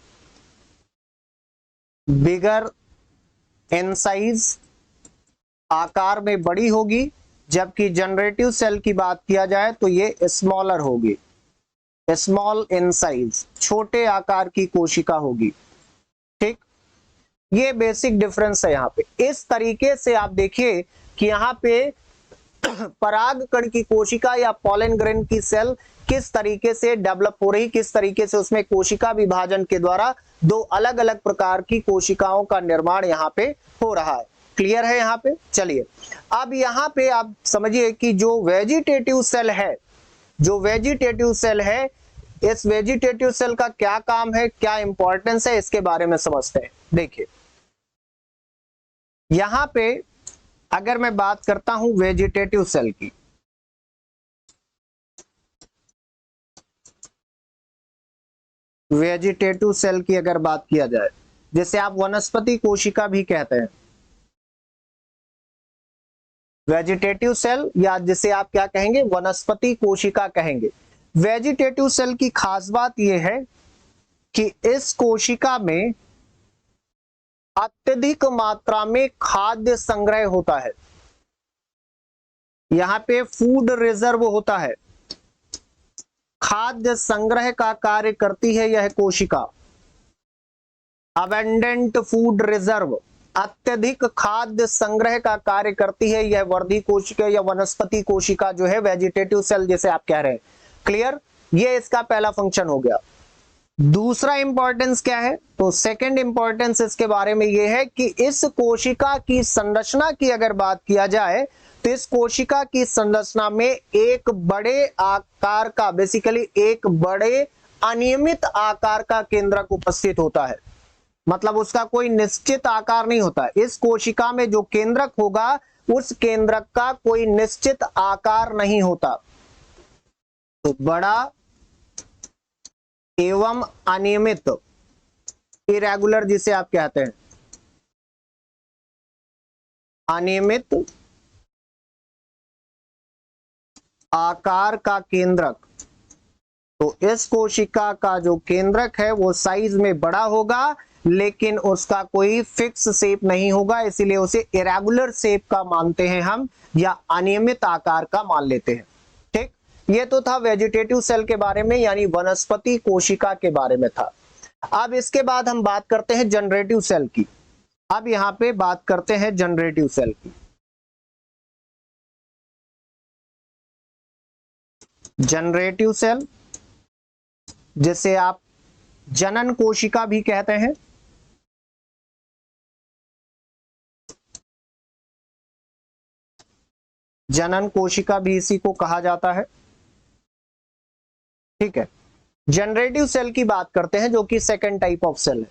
बिगर इन साइज, आकार में बड़ी होगी, जबकि जनरेटिव सेल की बात किया जाए तो ये स्मॉलर होगी, स्मॉल इन साइज, छोटे आकार की कोशिका होगी। ठीक, ये बेसिक डिफरेंस है यहाँ पे। इस तरीके से आप देखिए कि यहाँ पे परागकण की कोशिका या पॉलन ग्रेन की सेल किस तरीके से डेवलप हो रही, किस तरीके से उसमें कोशिका विभाजन के द्वारा दो अलग अलग प्रकार की कोशिकाओं का निर्माण यहाँ पे हो रहा है। क्लियर है यहाँ पे? चलिए अब यहाँ पे आप समझिए कि जो वेजिटेटिव सेल है, जो वेजिटेटिव सेल है, इस वेजिटेटिव सेल का क्या काम है, क्या इंपॉर्टेंस है, इसके बारे में समझते हैं। देखिए यहां पे अगर मैं बात करता हूं वेजिटेटिव सेल की, वेजिटेटिव सेल की अगर बात किया जाए, जिसे आप वनस्पति कोशिका भी कहते हैं, वेजिटेटिव सेल या जिसे आप क्या कहेंगे, वनस्पति कोशिका कहेंगे। वेजिटेटिव सेल की खास बात यह है कि इस कोशिका में अत्यधिक मात्रा में खाद्य संग्रह होता है, यहां पे फूड रिजर्व होता है, खाद्य संग्रह का कार्य करती है यह कोशिका। अबेंडेंट फूड रिजर्व, अत्यधिक खाद्य संग्रह का कार्य करती है यह वर्धी कोशिका या वनस्पति कोशिका जो है, वेजिटेटिव सेल जिसे आप कह रहे हैं। क्लियर? ये इसका पहला फंक्शन हो गया। दूसरा इंपॉर्टेंस क्या है? तो सेकंड इंपॉर्टेंस इसके बारे में यह है कि इस कोशिका की संरचना की अगर बात किया जाए तो इस कोशिका की संरचना में एक बड़े आकार का, बेसिकली एक बड़े अनियमित आकार का केंद्रक उपस्थित होता है। मतलब उसका कोई निश्चित आकार नहीं होता है। इस कोशिका में जो केंद्रक होगा उस केंद्रक का कोई निश्चित आकार नहीं होता। तो बड़ा एवं अनियमित, इरेगुलर जिसे आप कहते हैं, अनियमित आकार का केंद्रक। तो इस कोशिका का जो केंद्रक है वो साइज में बड़ा होगा, लेकिन उसका कोई फिक्स शेप नहीं होगा, इसीलिए उसे इरेगुलर शेप का मानते हैं हम, या अनियमित आकार का मान लेते हैं। ठीक, ये तो था वेजिटेटिव सेल के बारे में, यानी वनस्पति कोशिका के बारे में था। अब इसके बाद हम बात करते हैं जनरेटिव सेल की। अब यहां पे बात करते हैं जनरेटिव सेल की। जनरेटिव सेल जिसे आप जनन कोशिका भी कहते हैं, जनन कोशिका भी इसी को कहा जाता है। ठीक है, जनरेटिव सेल की बात करते हैं जो कि सेकंड टाइप ऑफ सेल है।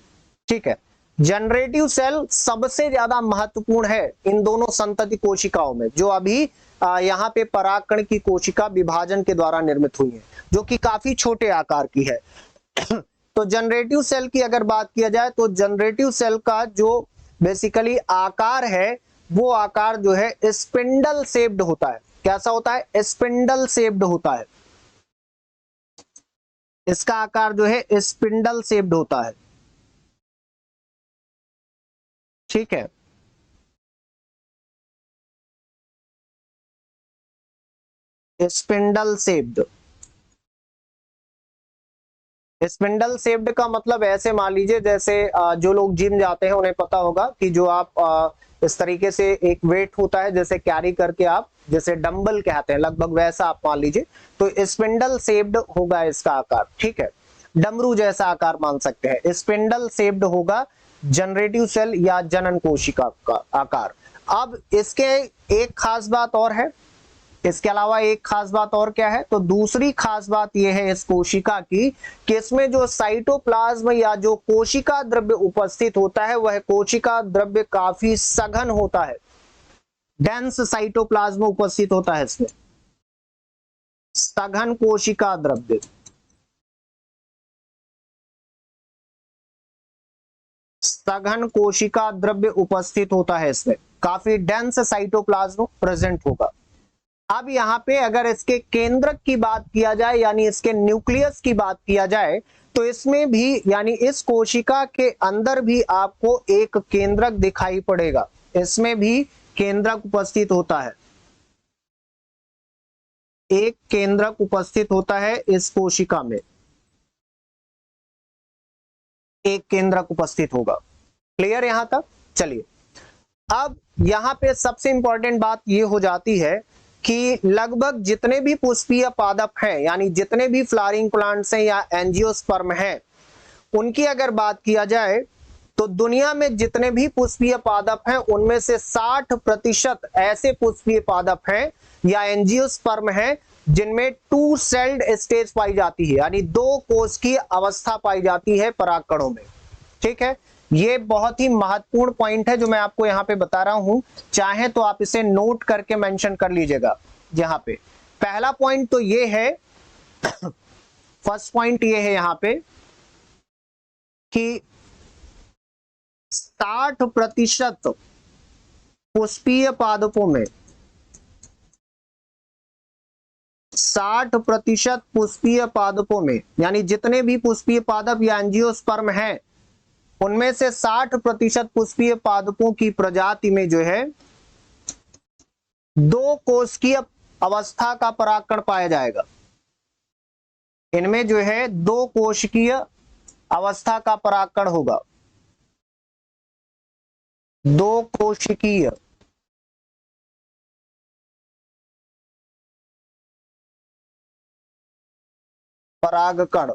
ठीक है, जनरेटिव सेल सबसे ज्यादा महत्वपूर्ण है इन दोनों संतति कोशिकाओं में, जो अभी यहाँ पे परागकण की कोशिका विभाजन के द्वारा निर्मित हुई है, जो कि काफी छोटे आकार की है। तो जनरेटिव सेल की अगर बात किया जाए तो जनरेटिव सेल का जो बेसिकली आकार है वो आकार जो है स्पिंडल शेप्ड होता है। कैसा होता है? स्पिंडल शेप्ड होता है। इसका आकार जो है स्पिंडल शेप्ड होता है। ठीक है, स्पिंडल शेप्ड। स्पिंडल शेप्ड का मतलब ऐसे मान लीजिए, जैसे जो लोग जिम जाते हैं उन्हें पता होगा कि जो आप इस तरीके से एक वेट होता है जैसे कैरी करके आप, जैसे डंबल कहते हैं, लगभग वैसा आप मान लीजिए। तो स्पिंडल शेप्ड होगा इसका आकार। ठीक है, डमरू जैसा आकार मान सकते हैं, स्पिंडल शेप्ड होगा जनरेटिव सेल या जनन कोशिका का आकार। अब इसके एक खास बात और है, इसके अलावा एक खास बात और क्या है? तो दूसरी खास बात यह है इस कोशिका की कि इसमें जो साइटोप्लाज्म या जो कोशिका द्रव्य उपस्थित होता है वह कोशिका द्रव्य काफी सघन होता है, डेंस साइटोप्लाज्म उपस्थित होता है इसमें, सघन कोशिका द्रव्य। सघन कोशिका द्रव्य उपस्थित होता है, इसमें काफी डेंस साइटोप्लाज्म प्रेजेंट होगा। अब यहाँ पे अगर इसके केंद्रक की बात किया जाए यानी इसके न्यूक्लियस की बात किया जाए तो इसमें भी यानी इस कोशिका के अंदर भी आपको एक केंद्रक दिखाई पड़ेगा, इसमें भी केंद्रक उपस्थित होता है, एक केंद्रक उपस्थित होता है इस कोशिका में, एक केंद्रक उपस्थित होगा। क्लियर यहां तक? चलिए अब यहां पे सबसे इंपॉर्टेंट बात यह हो जाती है कि लगभग जितने भी पुष्पीय पादप हैं यानी जितने भी फ्लावरिंग प्लांट्स हैं या एंजियोस्पर्म हैं, उनकी अगर बात किया जाए तो दुनिया में जितने भी पुष्पीय पादप हैं उनमें से 60% ऐसे पुष्पीय पादप हैं या एंजियोस्पर्म हैं जिनमें 2 सेल्ड स्टेज पाई जाती है यानी 2 कोश की अवस्था पाई जाती है परागकणों में। ठीक है, ये बहुत ही महत्वपूर्ण पॉइंट है जो मैं आपको यहाँ पे बता रहा हूं, चाहे तो आप इसे नोट करके मेंशन कर लीजिएगा। यहाँ पे पहला पॉइंट तो ये है फर्स्ट पॉइंट ये है यहाँ पे कि 60% पुष्पीय पादपों में 60% पुष्पीय पादपों में यानी जितने भी पुष्पीय पादप या एंजियोस्पर्म हैं उनमें से 60% पुष्पीय पादपों की प्रजाति में जो है 2 कोशिकीय अवस्था का परागकण पाया जाएगा। इनमें जो है 2 कोशिकीय अवस्था का परागकण होगा, 2 कोशिकीय परागकण,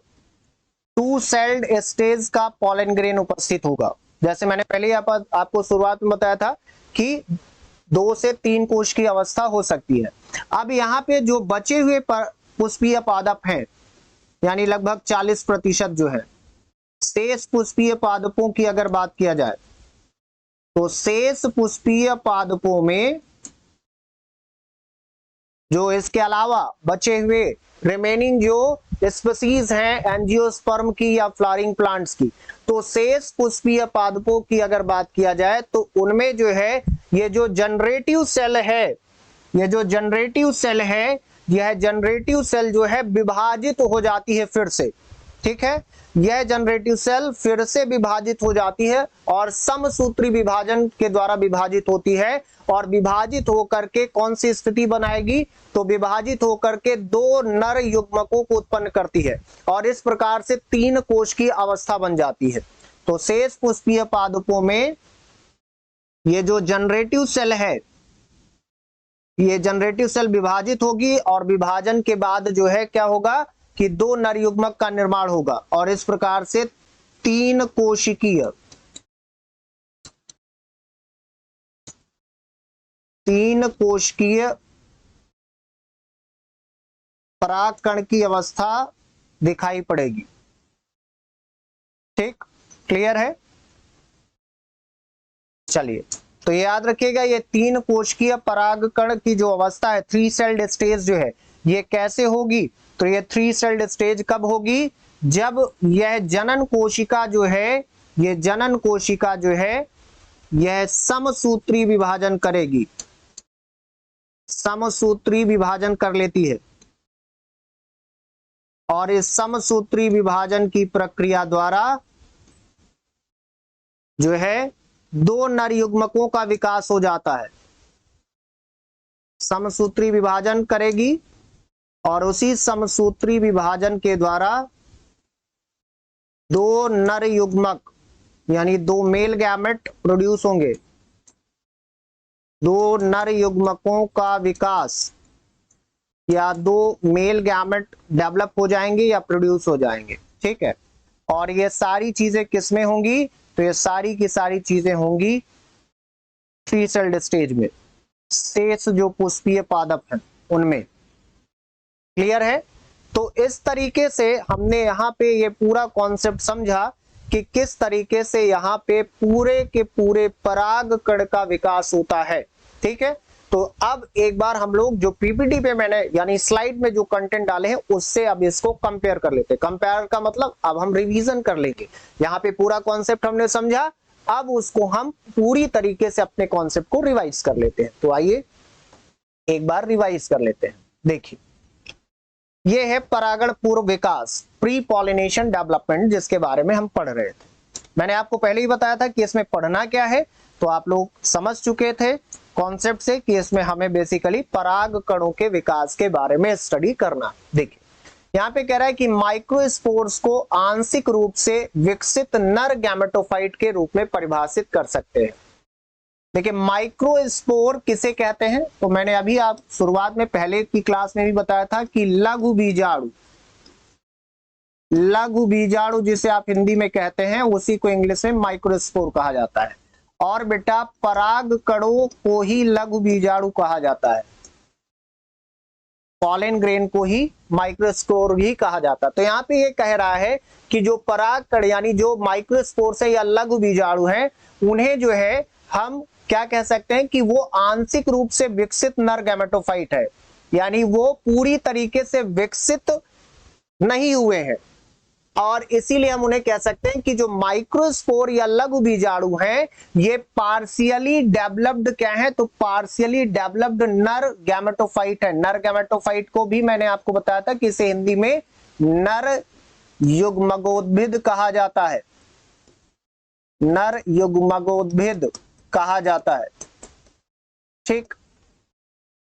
2 सेल्ड स्टेज का पॉलन ग्रेन उपस्थित होगा। जैसे मैंने पहले आपको शुरुआत में बताया था कि 2 से 3 कोश की अवस्था हो सकती है। अब यहाँ पे जो बचे हुए पुष्पीय पादप हैं यानी लगभग 40% जो है शेष पुष्पीय पादपों की अगर बात किया जाए तो शेष पुष्पीय पादपों में जो इसके अलावा बचे हुए रिमेनिंग जो स्पीसीज हैं एंजियोस्पर्म की या फ्लावरिंग प्लांट्स की, तो शेष पुष्पीय पादपों की अगर बात किया जाए तो उनमें जो है ये जो जनरेटिव सेल है, ये जो जनरेटिव सेल है, यह जनरेटिव सेल जो है विभाजित हो जाती है फिर से। ठीक है, यह जनरेटिव सेल फिर से विभाजित हो जाती है और समसूत्री विभाजन के द्वारा विभाजित होती है और विभाजित होकर के कौन सी स्थिति बनाएगी, तो विभाजित होकर के 2 नर युग्मकों को उत्पन्न करती है और इस प्रकार से 3 कोश की अवस्था बन जाती है। तो शेष पुष्पीय पादपों में ये जो जनरेटिव सेल है, ये जनरेटिव सेल विभाजित होगी और विभाजन के बाद जो है क्या होगा कि 2 नर युग्मक का निर्माण होगा और इस प्रकार से 3 कोशिकीय परागकण की अवस्था दिखाई पड़ेगी। ठीक, क्लियर है? चलिए तो याद रखिएगा ये 3 कोशिकीय परागकण की जो अवस्था है 3 सेल्ड स्टेज जो है ये कैसे होगी, तो ये 3 सेल्ड स्टेज कब होगी, जब यह जनन कोशिका जो है, ये जनन कोशिका जो है यह समसूत्री विभाजन करेगी, समसूत्री विभाजन कर लेती है और इस समसूत्री विभाजन की प्रक्रिया द्वारा जो है 2 नर युग्मकों का विकास हो जाता है। समसूत्री विभाजन करेगी और उसी समसूत्री विभाजन के द्वारा 2 नर युग्मक यानी 2 मेल गैमेट प्रोड्यूस होंगे, 2 नर युग्मकों का विकास या 2 मेल गैमेट डेवलप हो जाएंगे या प्रोड्यूस हो जाएंगे। ठीक है, और ये सारी चीजें किसमें होंगी, तो ये सारी की सारी चीजें होंगी 3 सेल्ड स्टेज में, शेष जो पुष्पीय पादप हैं उनमें। क्लियर है? तो इस तरीके से हमने यहाँ पे ये पूरा कॉन्सेप्ट समझा कि किस तरीके से यहाँ पे पूरे के पूरे परागकण का विकास होता है। ठीक है, तो अब एक बार हम लोग जो पीपीटी पे मैंने यानी स्लाइड में जो कंटेंट डाले हैं उससे अब इसको कंपेयर कर लेते हैं। कंपेयर का मतलब अब हम रिवीजन कर लेंगे। यहाँ पे पूरा कॉन्सेप्ट हमने समझा, अब उसको हम पूरी तरीके से अपने कॉन्सेप्ट को रिवाइज कर लेते हैं। तो आइए एक बार रिवाइज कर लेते हैं। देखिए, ये है परागण पूर्व विकास, प्री पॉलिनेशन डेवलपमेंट, जिसके बारे में हम पढ़ रहे थे। मैंने आपको पहले ही बताया था कि इसमें पढ़ना क्या है, तो आप लोग समझ चुके थे कॉन्सेप्ट से कि इसमें हमें बेसिकली पराग कणों के विकास के बारे में स्टडी करना। देखिए यहाँ पे कह रहा है कि माइक्रोस्पोर्स को आंशिक रूप से विकसित नर गैमेटोफाइट के रूप में परिभाषित कर सकते हैं। देखिए माइक्रोस्पोर किसे कहते हैं, तो मैंने अभी आप शुरुआत में पहले की क्लास में भी बताया था कि लघु बीजाणु, लघु बीजाणु जिसे आप हिंदी में कहते हैं उसी को इंग्लिश में माइक्रोस्पोर कहा जाता है। और बेटा पराग कणों को ही लघु बीजाणु कहा जाता है, पॉलन ग्रेन को ही माइक्रोस्पोर ही कहा जाता है। तो यहाँ पे ये कह रहा है कि जो पराग कण यानी जो माइक्रोस्पोर्स है या लघु बीजाणु है, उन्हें जो है हम क्या कह सकते हैं कि वो आंशिक रूप से विकसित नर गैमेटोफाइट है, यानी वो पूरी तरीके से विकसित नहीं हुए हैं। और इसीलिए हम उन्हें कह सकते हैं कि जो माइक्रोस्पोर या लघु बीजाणु हैं, ये पार्शियली डेवलप्ड क्या है, तो पार्शियली डेवलप्ड नर गैमेटोफाइट है। नर गैमेटोफाइट को भी मैंने आपको बताया था कि इसे हिंदी में नर युग्मकोद्भिद कहा जाता है, नर युग्मकोद्भिद कहा जाता है। ठीक,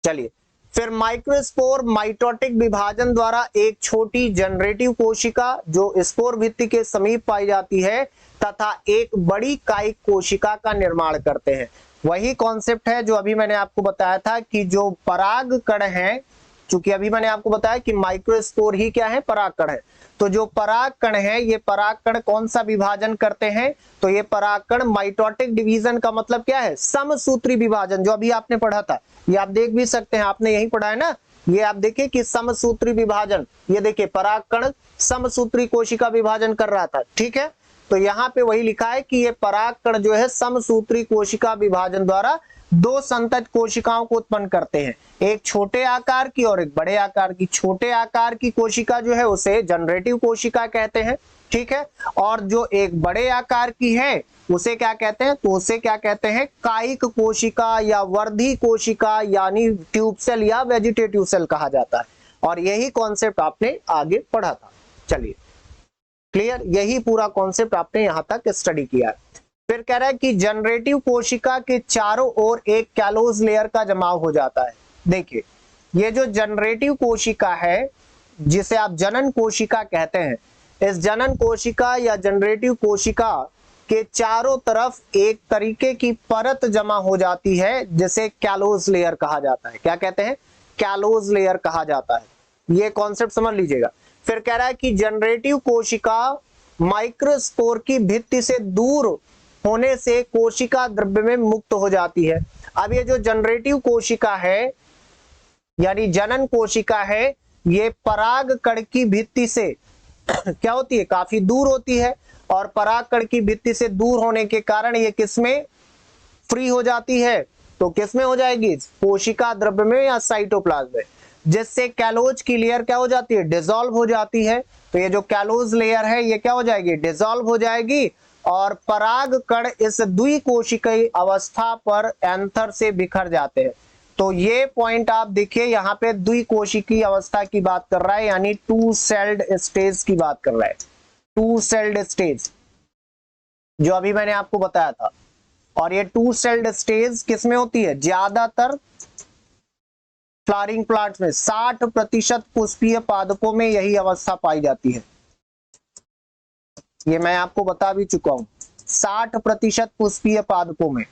चलिए फिर माइक्रोस्पोर माइटोटिक विभाजन द्वारा एक छोटी जनरेटिव कोशिका जो स्पोर भित्ति के समीप पाई जाती है तथा एक बड़ी कायिक कोशिका का निर्माण करते हैं। वही कॉन्सेप्ट है जो अभी मैंने आपको बताया था कि जो पराग कण है, चूंकि अभी मैंने आपको बताया कि माइक्रोस्पोर ही क्या है, पराग कण है, तो जो पराग कण है ये पराग कण कौन सा विभाजन करते हैं, तो ये पराग कण माइटोटिक डिवीजन का मतलब क्या है, समसूत्री विभाजन, जो अभी आपने पढ़ा था, ये आप देख भी सकते हैं, आपने यही पढ़ा है ना, ये आप देखिए कि समसूत्री विभाजन, ये देखिए पराग कण समसूत्री कोशिका विभाजन कर रहा था। ठीक है, तो यहाँ पे वही लिखा है कि ये पराग कण जो है समसूत्री कोशिका विभाजन द्वारा दो संतत कोशिकाओं को उत्पन्न करते हैं, एक छोटे आकार की और एक बड़े आकार की। छोटे आकार की कोशिका जो है उसे जनरेटिव कोशिका कहते हैं, ठीक है, और जो एक बड़े आकार की है उसे क्या कहते हैं, तो उसे क्या कहते हैं, कायिक कोशिका या वर्धी कोशिका यानी ट्यूब सेल या वेजिटेटिव सेल कहा जाता है। और यही कॉन्सेप्ट आपने आगे पढ़ा था। चलिए क्लियर, यही पूरा कॉन्सेप्ट आपने यहां तक स्टडी किया है। फिर कह रहा है कि जनरेटिव कोशिका के चारों ओर एक कैलोज लेयर का जमाव हो जाता है। देखिए ये जो जनरेटिव कोशिका है जिसे आप जनन कोशिका कहते हैं, इस जनन कोशिका या जनरेटिव कोशिका के चारों तरफ एक तरीके की परत जमा हो जाती है जिसे कैलोज लेयर कहा जाता है। क्या कहते हैं, कैलोज लेयर कहा जाता है। ये कॉन्सेप्ट समझ लीजिएगा। फिर कह रहा है कि जनरेटिव कोशिका माइक्रोस्पोर की भित्ति से दूर होने से कोशिका द्रव्य में मुक्त हो जाती है। अब ये जो जनरेटिव कोशिका है यानी जनन कोशिका है, ये पराग कण की भित्ति से क्या होती है, काफी दूर होती है, और पराग कण की भित्ति से दूर होने के कारण ये किसमें फ्री हो जाती है, तो किसमें हो जाएगी, कोशिका द्रव्य में या साइटोप्लाज्म में, जिससे कैलोज की लेयर क्या हो जाती है, डिसॉल्व हो जाती है। तो ये जो कैलोज लेयर है ये क्या हो जाएगी, डिसॉल्व हो जाएगी, और पराग कण इस द्विकोशिकीय अवस्था पर एंथर से बिखर जाते हैं। तो ये पॉइंट आप देखिए, यहाँ पे द्विकोशिकीय अवस्था की बात कर रहा है, यानी टू सेल्ड स्टेज की बात कर रहा है, टू सेल्ड स्टेज जो अभी मैंने आपको बताया था। और ये टू सेल्ड स्टेज किसमें होती है, ज्यादातर फ्लावरिंग प्लांट्स में 60% पुष्पीय पादपों में यही अवस्था पाई जाती है। ये मैं आपको बता भी चुका हूं, 60% पुष्पीय पादपों में,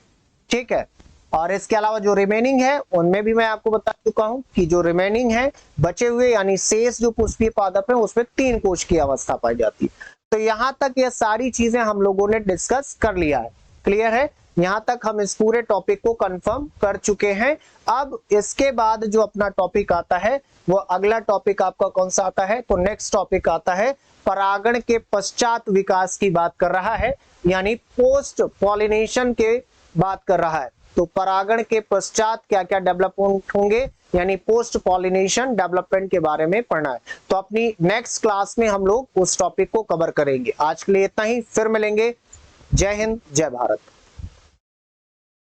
ठीक है। और इसके अलावा जो रिमेनिंग है उनमें भी मैं आपको बता चुका हूं कि जो रिमेनिंग है बचे हुए यानी शेष जो पुष्पीय पादप है उसमें 3 कोश की अवस्था पाई जाती है। तो यहां तक ये सारी चीजें हम लोगों ने डिस्कस कर लिया है, क्लियर है। यहां तक हम इस पूरे टॉपिक को कंफर्म कर चुके हैं। अब इसके बाद जो अपना टॉपिक आता है वो अगला टॉपिक आपका कौन सा आता है, तो नेक्स्ट टॉपिक आता है परागण के पश्चात विकास की बात कर रहा है, यानी पोस्ट पॉलिनेशन के बात कर रहा है। तो परागण के पश्चात क्या क्या डेवलपमेंट होंगे, यानी पोस्ट पॉलिनेशन डेवलपमेंट के बारे में पढ़ना है। तो अपनी नेक्स्ट क्लास में हम लोग उस टॉपिक को कवर करेंगे। आज के लिए इतना ही, फिर मिलेंगे। जय हिंद, जय भारत।